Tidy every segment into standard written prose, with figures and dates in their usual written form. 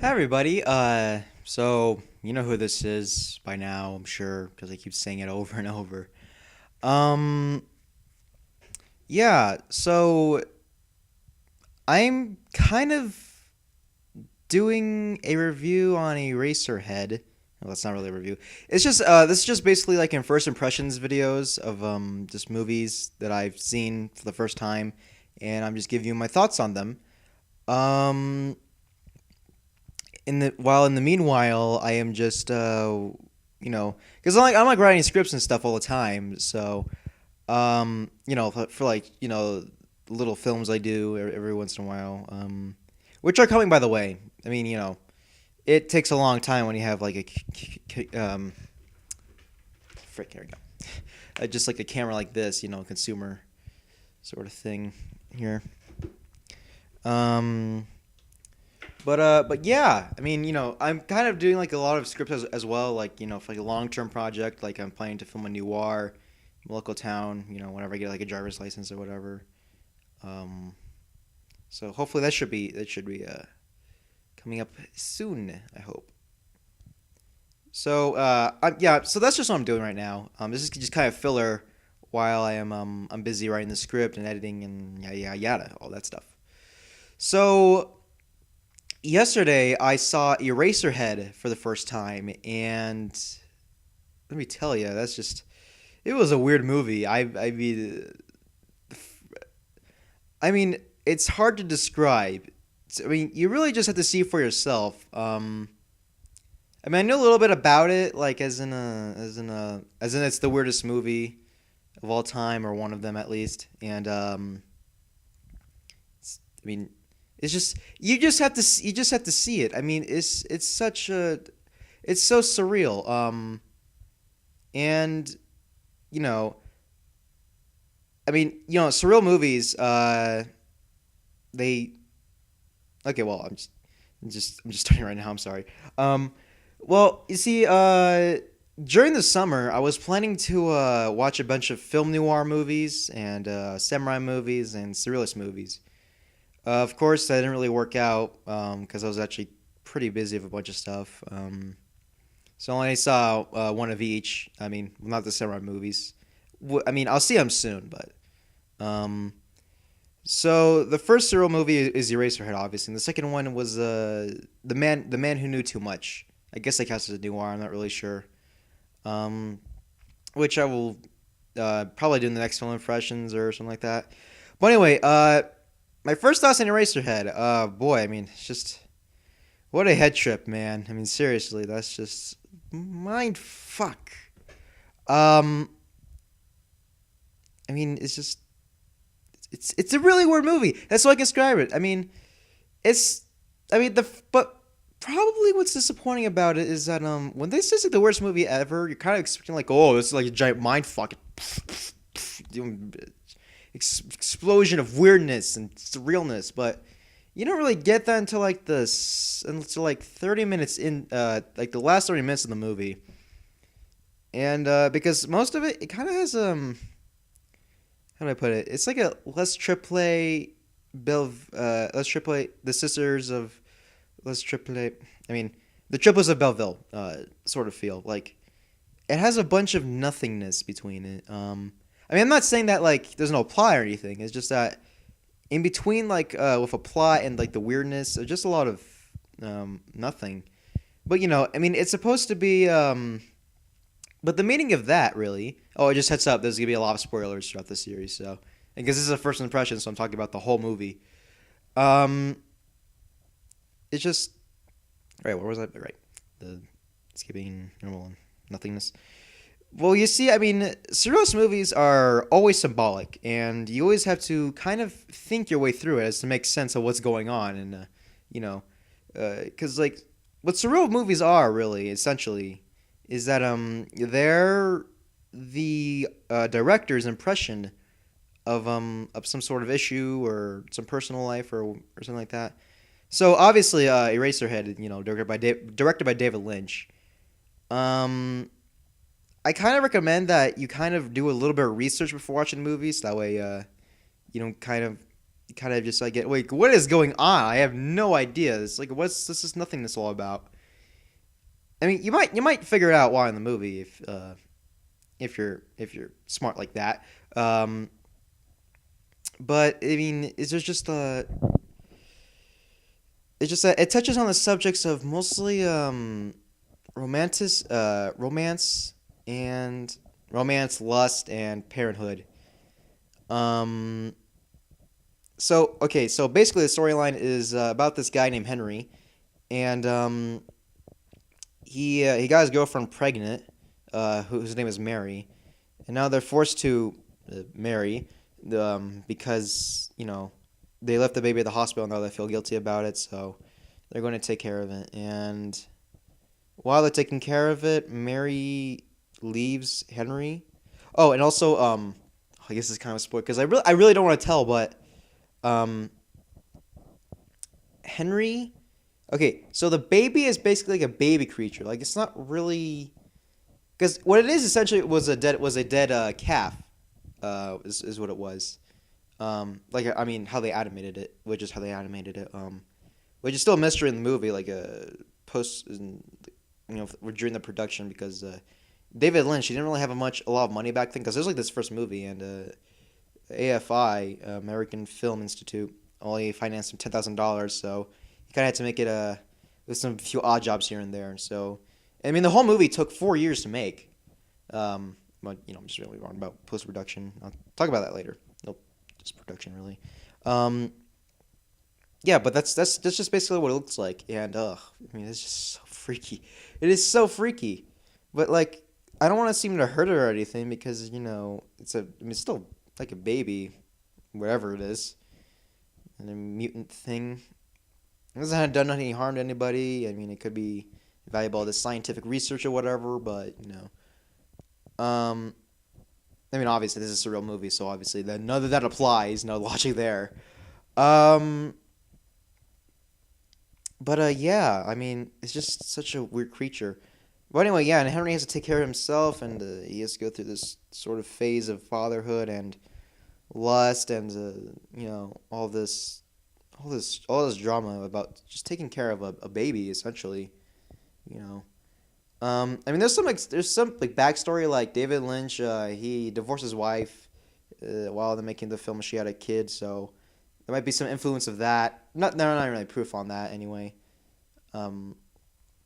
Hi everybody. So you know who this is by now, I'm sure, because I keep saying it over and over. Um, yeah. So I'm kind of doing a review on Eraserhead. Well, that's not really a review. It's just this is just basically like in first impressions videos of just movies that I've seen for the first time, and I'm just giving you my thoughts on them. Um, in the meanwhile, I am just because I'm like writing scripts and stuff all the time. So for like little films I do every once in a while, which are coming by the way. I mean, it takes a long time when you have like frick, here we go. Just like a camera like this, consumer sort of thing here. Um, but yeah, I mean, I'm kind of doing like a lot of scripts as well, like for like a long term project. Like I'm planning to film a noir in a local town. Whenever I get like a driver's license or whatever. Um, so hopefully that should be coming up soon. I hope. So yeah, so that's just what I'm doing right now. This is just kind of filler while I'm busy writing the script and editing and yada yada yada, all that stuff. So yesterday I saw Eraserhead for the first time, and let me tell you, it was a weird movie. I mean, it's hard to describe. I mean, you really just have to see for yourself. I mean, I know a little bit about it, like as in it's the weirdest movie of all time, or one of them at least. And I mean, it's just you just have to see it. I mean, it's so surreal. And you know, I mean, surreal movies. They okay. Well, I'm just starting right now. I'm sorry. Um, well, you see, during the summer, I was planning to watch a bunch of film noir movies and samurai movies and surrealist movies. Of course, that didn't really work out because I was actually pretty busy with a bunch of stuff. So I only saw one of each. I mean, not the samurai movies. I mean, I'll see them soon, but um, so the first serial movie is Eraserhead, obviously, and the second one was the man who knew too much. I guess that counts as a noir. I'm not really sure. Um, which I will probably do in the next film impressions or something like that. But anyway, my first thoughts on Eraserhead. Boy, I mean, it's just what a head trip, man. I mean, seriously, that's just mind fuck. Um, I mean, it's a really weird movie. That's how I can describe it. I mean, it's I mean the but probably what's disappointing about it is that when they say it's like the worst movie ever, you're kind of expecting like, oh, this is like a giant mind fuck, explosion of weirdness and surrealness, but you don't really get that until like until like 30 minutes in, like the last 30 minutes of the movie, and because most of it kind of has how do I put it? It's like a Les Triple Les Triple the sisters of Les Triple. I mean, the triplets of Belleville, sort of feel like it has a bunch of nothingness between it. I mean, I'm not saying that like there's no plot or anything. It's just that in between, like with a plot and like the weirdness, there's just a lot of nothing. But I mean, it's supposed to be. But the meaning of that really. Oh, it just heads up. There's gonna be a lot of spoilers throughout the series. So, because this is a first impression, so I'm talking about the whole movie. Um, it's just right. Where was I? Right, the skipping normal and nothingness. Well, you see, I mean, surrealist movies are always symbolic, and you always have to kind of think your way through it as to make sense of what's going on, and you know, because like what surreal movies are really essentially is that they're the director's impression of some sort of issue or some personal life or something like that. So obviously, Eraserhead, directed by David Lynch. Um, I kind of recommend that you kind of do a little bit of research before watching movies. That way, you don't kind of kind of just like get wait, what is going on? I have no idea. It's like what's this is nothing this all about. I mean, you might figure it out why in the movie if you're smart like that. Um, but I mean, it's just it's just that it touches on the subjects of mostly romance and romance, lust, and parenthood. Um, so okay, so basically the storyline is about this guy named Henry, and he got his girlfriend pregnant, whose name is Mary, and now they're forced to marry, because they left the baby at the hospital and now they feel guilty about it, so they're going to take care of it. And while they're taking care of it, Mary leaves Henry. Oh, and also, I guess it's kind of a spoiler because I really don't want to tell, but um, Henry. Okay, so the baby is basically like a baby creature. Like it's not really because what it is essentially was a dead calf. Is what it was. Like I mean, how they animated it, which is how they animated it. Which is still a mystery in the movie, like post, during the production because David Lynch he didn't really have a lot of money back then because it was like this first movie and AFI American Film Institute only financed him $10,000, so he kind of had to make it with some few odd jobs here and there. And so I mean the whole movie took 4 years to make. But I'm just really wrong about post production. I'll talk about that later. Nope, just production really. Um, yeah, but that's just basically what it looks like, and I mean it's just so freaky. It is so freaky, but like I don't want to seem to hurt her or anything because it's still like a baby, whatever it is, and a mutant thing. It hasn't done any harm to anybody. I mean, it could be valuable to scientific research or whatever, but I mean, obviously this is a real movie, so obviously none of that applies. No logic there. Um, but yeah, I mean, it's just such a weird creature. But anyway, yeah, and Henry has to take care of himself, and he has to go through this sort of phase of fatherhood and lust, and all this drama about just taking care of a baby, essentially. You know. I mean, there's some like backstory, like David Lynch. He divorced his wife while they're making the film. She had a kid, so there might be some influence of that. Not really proof on that anyway. Um,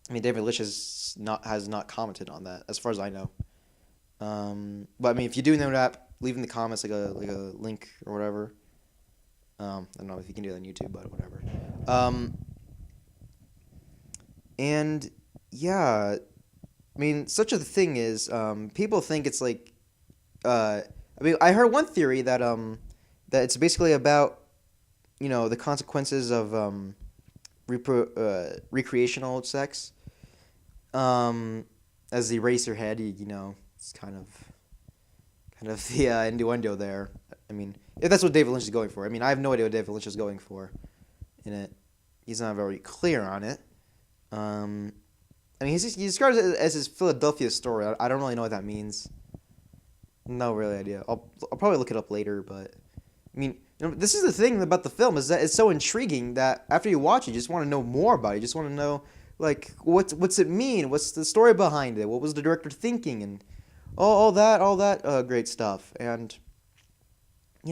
I mean, David Lynch has not commented on that as far as I know. But I mean, if you do know that, leave in the comments like a link or whatever. I don't know if you can do that on YouTube, but whatever. Um, and yeah, I mean, such a thing is, people think it's like, I mean, I heard one theory that it's basically about, the consequences of recreational sex, um, as the Eraserhead, it's kind of the innuendo there. I mean, if that's what David Lynch is going for. I mean, I have no idea what David Lynch is going for in it. He's not very clear on it. Um, I mean, he describes it as his Philadelphia story. I don't really know what that means. No really idea. I'll probably look it up later, but I mean, this is the thing about the film is that it's so intriguing that after you watch it, you just want to know more about it. You just want to know like what's it mean? What's the story behind it? What was the director thinking? And all that great stuff. And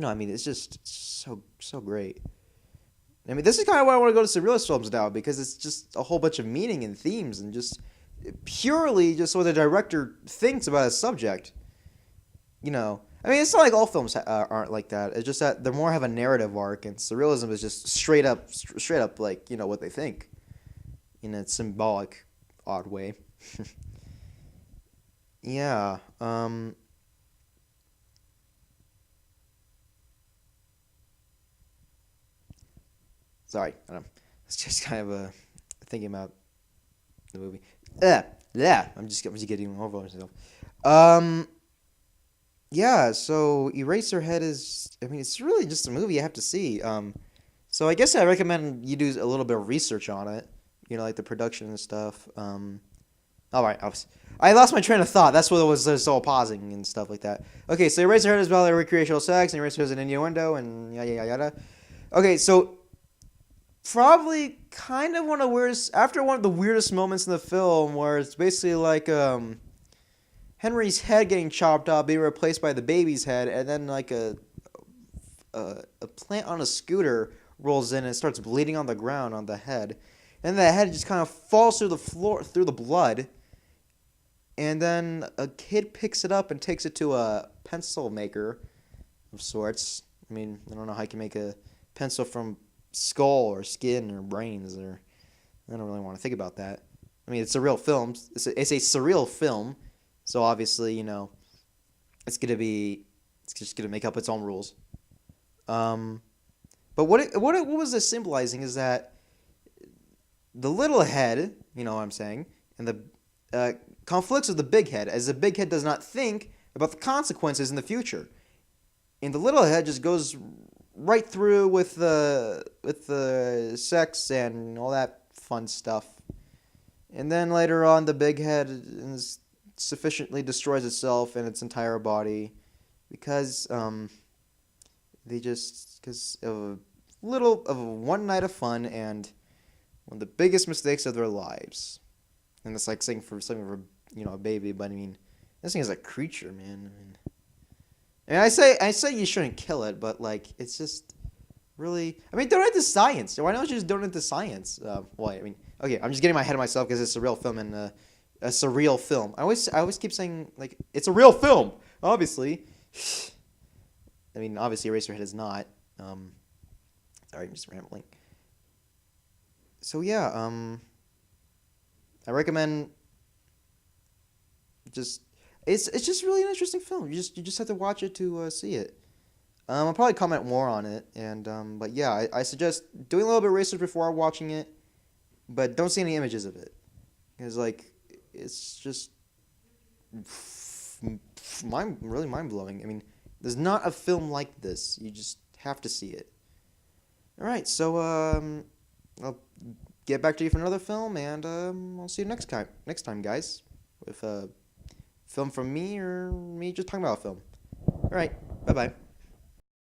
I mean, it's just so great. I mean, this is kind of why I want to go to surrealist films now because it's just a whole bunch of meaning and themes and just purely just what the director thinks about a subject. I mean, it's not like all films aren't like that. It's just that they more have a narrative arc, and surrealism is just straight up like what they think in a symbolic, odd way. Yeah. Sorry, I don't know. It's just kind of thinking about the movie. Yeah. I'm just getting over myself. Um, yeah. So Eraserhead is. I mean, it's really just a movie you have to see. So I guess I recommend you do a little bit of research on it. Like the production and stuff. All right. I lost my train of thought. That's what it was. Just all pausing and stuff like that. Okay. So Eraserhead is about recreational sex, and Eraserhead is an innuendo, and yada yada yada. Okay, so probably kind of one of the weirdest after one of the weirdest moments in the film where it's basically like Henry's head getting chopped off, being replaced by the baby's head, and then like a plant on a scooter rolls in and starts bleeding on the ground on the head, and the head just kind of falls through the floor through the blood, and then a kid picks it up and takes it to a pencil maker of sorts. I mean, I don't know how you can make a pencil from skull or skin or brains, or I don't really want to think about that. I mean, it's a real film. It's a surreal film, so obviously, it's just gonna make up its own rules. Um, but what was this symbolizing is that the little head, you know what I'm saying, and the uh, conflicts with the big head, as the big head does not think about the consequences in the future, and the little head just goes right through with the sex and all that fun stuff, and then later on, the big head sufficiently destroys itself and its entire body because they just because of a little of a one night of fun and one of the biggest mistakes of their lives. And it's like saying for something for a baby, but I mean, this thing is a creature, man. I mean, I say you shouldn't kill it, but like it's just really. I mean, donate to science. Why don't you just donate to science? Why? I mean, okay, I'm just getting my head of myself because it's a real film and a surreal film. I always keep saying like it's a real film. Obviously, I mean, obviously, Eraserhead is not. Sorry, I'm just rambling. So yeah, I recommend just it's just really an interesting film. You just have to watch it to see it. I'll probably comment more on it, and but yeah, I suggest doing a little bit of research before watching it, but don't see any images of it, because like it's just really mind blowing. I mean, there's not a film like this. You just have to see it. All right, so I'll get back to you for another film, and I'll see you next time. Next time, guys, with a film from me or me just talking about a film. All right, bye bye.